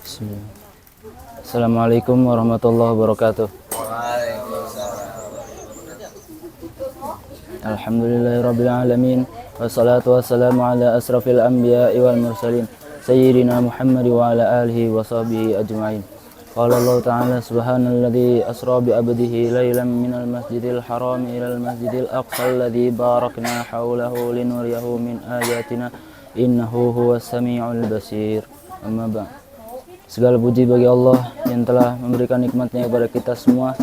Bismillah. Assalamualaikum warahmatullahi wabarakatuh. Alhamdulillahirabbil alamin wassalatu wassalamu ala asrafil anbiya'i wal mursalin sayyidina Muhammad wa ala alihi wa sahbihi ajma'in. Qala Allah ta'ala subhanalladzi asra bi abdihi lailan minal masjidil haram ilal masjidil aqsa alladzi barakna haulahu linuriyahu min ayatina innahu huwas samiul basir. Amma ba'd. Segala puji bagi Allah yang telah memberikan nikmatnya kepada kita semua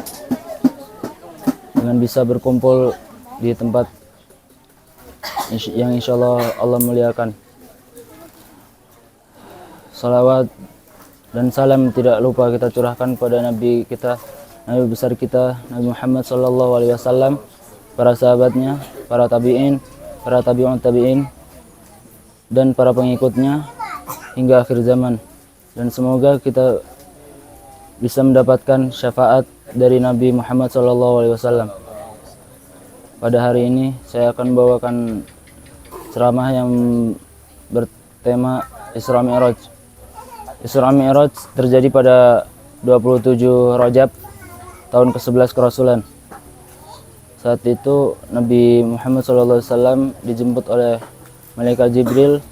dengan bisa berkumpul di tempat yang insya Allah muliakan. Salawat dan salam tidak lupa kita curahkan kepada Nabi kita, Nabi besar kita, Nabi Muhammad SAW, para sahabatnya, para tabi'in, para tabi'un tabi'in, dan para pengikutnya hingga akhir zaman. Dan semoga kita bisa mendapatkan syafaat dari Nabi Muhammad SAW. Pada hari ini saya akan membawakan ceramah yang bertema Isra Mi'raj. Isra Mi'raj terjadi pada 27 Rajab tahun ke-11 kerasulan. Saat itu Nabi Muhammad SAW dijemput oleh Malaikat Jibril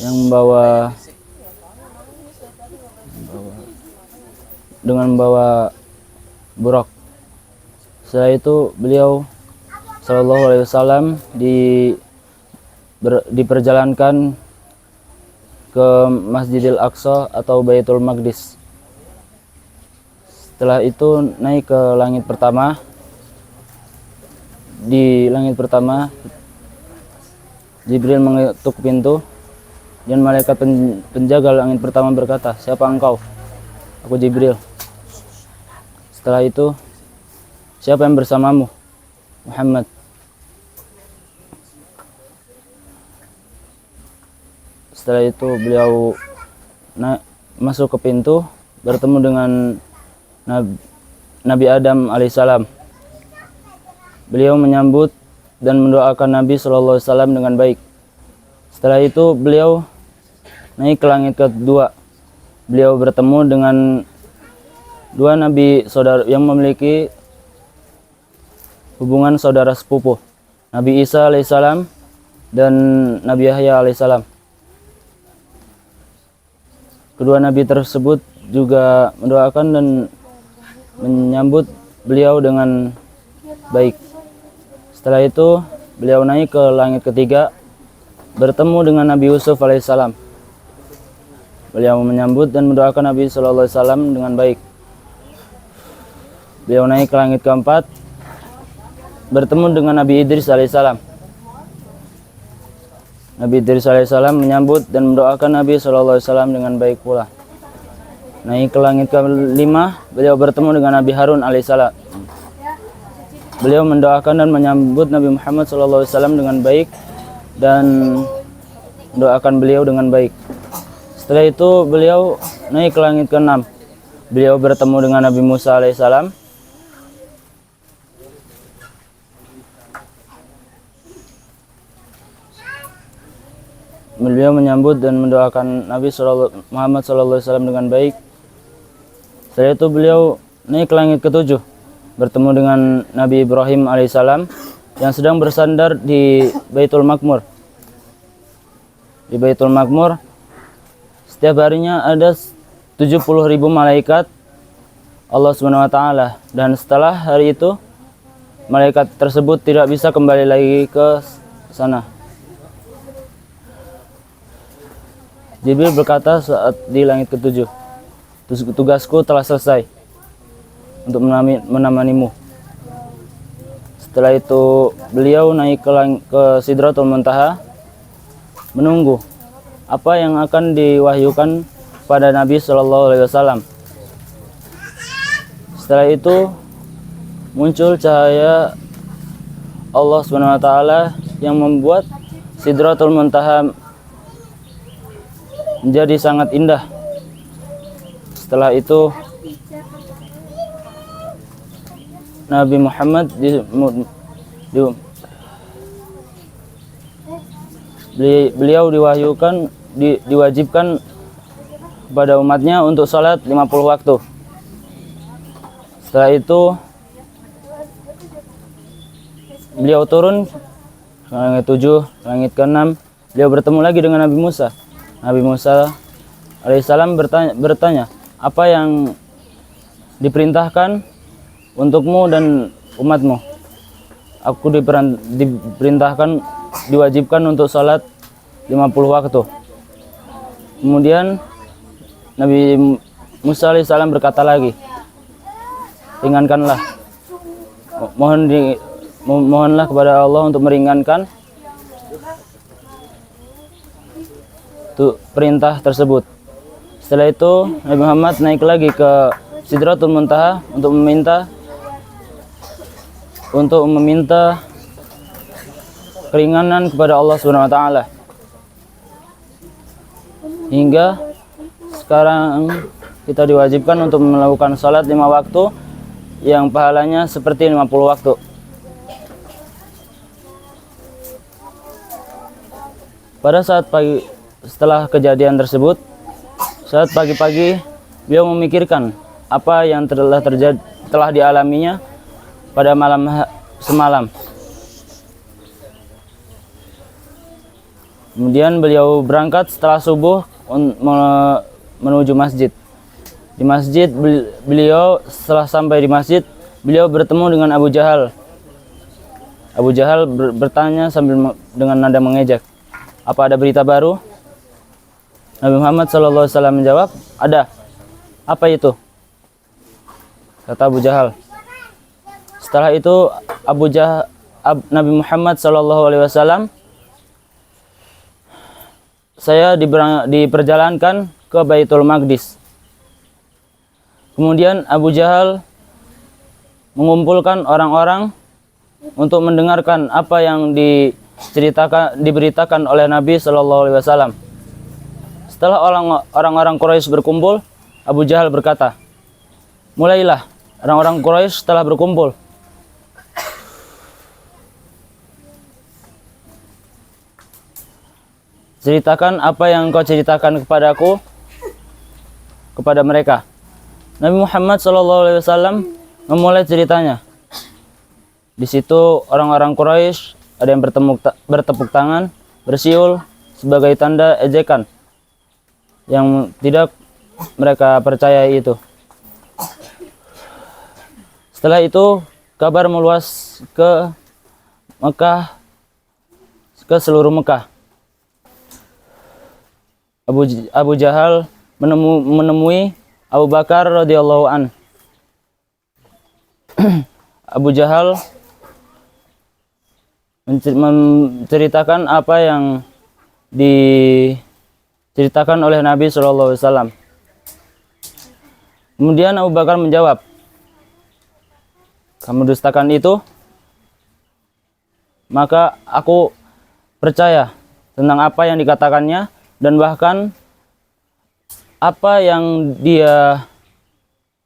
yang membawa burak. Setelah itu beliau Sallallahu Alaihi Wasallam diperjalankan ke Masjidil Aqsa atau Baitul Maqdis. Setelah itu naik ke langit pertama. Di langit pertama Jibril mengetuk pintu dan malaikat penjaga langit pertama berkata, "Siapa engkau?" "Aku Jibril." Setelah itu, "Siapa yang bersamamu?" "Muhammad." Setelah itu beliau masuk ke pintu, bertemu dengan Nabi Adam alaihissalam. Beliau menyambut dan mendoakan Nabi SAW dengan baik. Setelah itu beliau naik ke langit kedua. Beliau bertemu dengan dua nabi saudara yang memiliki hubungan saudara sepupu, Nabi Isa alaihissalam dan Nabi Yahya alaihissalam. Kedua nabi tersebut juga mendoakan dan menyambut beliau dengan baik. Setelah itu beliau naik ke langit ketiga, bertemu dengan Nabi Yusuf alaihissalam. Beliau menyambut dan mendoakan Nabi SAW dengan baik. Beliau naik ke langit keempat, bertemu dengan Nabi Idris alaihissalam. Nabi Idris alaihissalam menyambut dan mendoakan Nabi SAW dengan baik pula. Naik ke langit kelima, beliau bertemu dengan Nabi Harun alaihissalam. Beliau mendoakan dan menyambut Nabi Muhammad SAW dengan baik dan mendoakan beliau dengan baik. Setelah itu beliau naik ke langit ke-6. Beliau bertemu dengan Nabi Musa alaihissalam. Beliau menyambut dan mendoakan Nabi Muhammad SAW dengan baik. Setelah itu beliau naik ke langit ke-7, bertemu dengan Nabi Ibrahim alaihissalam yang sedang bersandar di Baitul Maqmur. Di Baitul Maqmur setiap harinya ada 70.000 malaikat Allah SWT, dan setelah hari itu malaikat tersebut tidak bisa kembali lagi ke sana. Jibril berkata saat di langit ke-7, "Tugasku telah selesai untuk menemanimu." Setelah itu beliau naik ke Sidratul Muntaha, menunggu apa yang akan diwahyukan pada Nabi SAW. Setelah itu muncul cahaya Allah SWT yang membuat Sidratul Muntaha menjadi sangat indah. Setelah itu Nabi Muhammad beliau diwahyukan, diwajibkan kepada umatnya untuk sholat 50 waktu. Setelah itu beliau turun ke langit 7, langit ke-6. Beliau bertemu lagi dengan Nabi Musa. Nabi Musa alaihissalam bertanya, apa yang diperintahkan untukmu dan umatmu? Aku diperintahkan, diwajibkan untuk sholat 50 waktu. Kemudian Nabi Musa alaihissalam berkata lagi, ringankanlah, mohonlah kepada Allah untuk meringankan perintah tersebut. Setelah itu Nabi Muhammad naik lagi ke Sidratul Muntaha untuk meminta keringanan kepada Allah Subhanahu wa taala. Hingga sekarang kita diwajibkan untuk melakukan salat 5 waktu yang pahalanya seperti 50 waktu. Pada saat pagi setelah kejadian tersebut, saat pagi-pagi beliau memikirkan apa yang telah dialaminya pada malam semalam. Kemudian beliau berangkat setelah subuh menuju masjid. Di masjid beliau setelah sampai di masjid, beliau bertemu dengan Abu Jahal. Abu Jahal bertanya sambil dengan nada mengejek, apa ada berita baru? Nabi Muhammad SAW menjawab, ada. Apa itu? Kata Abu Jahal. Setelah itu Nabi Muhammad SAW, saya diperjalankan ke Baitul Maqdis. Kemudian Abu Jahal mengumpulkan orang-orang untuk mendengarkan apa yang diberitakan oleh Nabi SAW. Setelah orang-orang Quraisy berkumpul, Abu Jahal berkata, mulailah, orang-orang Quraisy telah berkumpul. Ceritakan apa yang kau ceritakan kepadaku, kepada mereka. Nabi Muhammad SAW memulai ceritanya. Di situ orang-orang Quraisy ada yang bertepuk tangan, bersiul sebagai tanda ejekan yang tidak mereka percayai itu. Setelah itu kabar meluas ke Mekah, ke seluruh Mekah. Abu Jahal menemui Abu Bakar radhiyallahu an. Abu Jahal menceritakan apa yang diceritakan oleh Nabi SAW. Kemudian Abu Bakar menjawab, kamu dustakan itu, maka aku percaya tentang apa yang dikatakannya, dan bahkan apa yang dia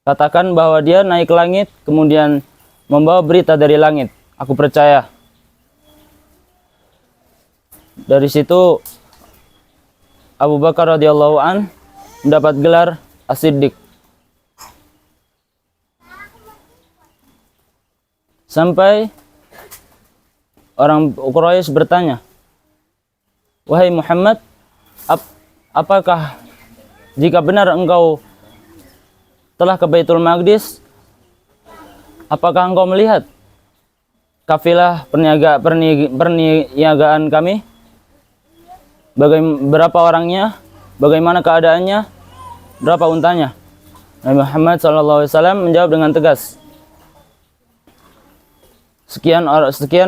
katakan bahwa dia naik ke langit kemudian membawa berita dari langit. Aku percaya. Dari situ Abu Bakar radhiyallahu an mendapat gelar As-Siddiq. Sampai orang Quraisy bertanya, wahai Muhammad, apakah jika benar engkau telah ke Baitul Maqdis, apakah engkau melihat kafilah perniagaan kami? Berapa orangnya? Bagaimana keadaannya? Berapa untanya? Nabi Muhammad SAW menjawab dengan tegas, sekian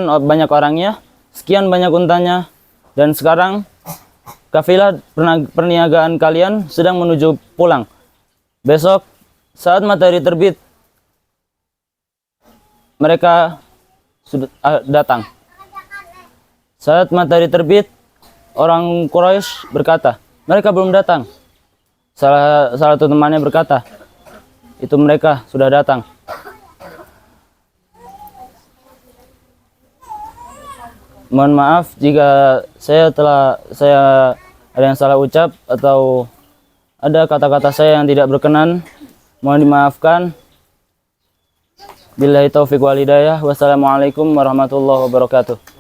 banyak orangnya, sekian banyak untanya, dan sekarang kafilah perniagaan kalian sedang menuju pulang. Besok saat matahari terbit mereka sudah datang. Saat matahari terbit, orang Quraisy berkata, mereka belum datang. Salah satu temannya berkata, itu mereka sudah datang. Mohon maaf jika saya ada yang salah ucap atau ada kata-kata saya yang tidak berkenan, mohon dimaafkan. Billahi taufiq wal hidayah. Wassalamualaikum warahmatullahi wabarakatuh.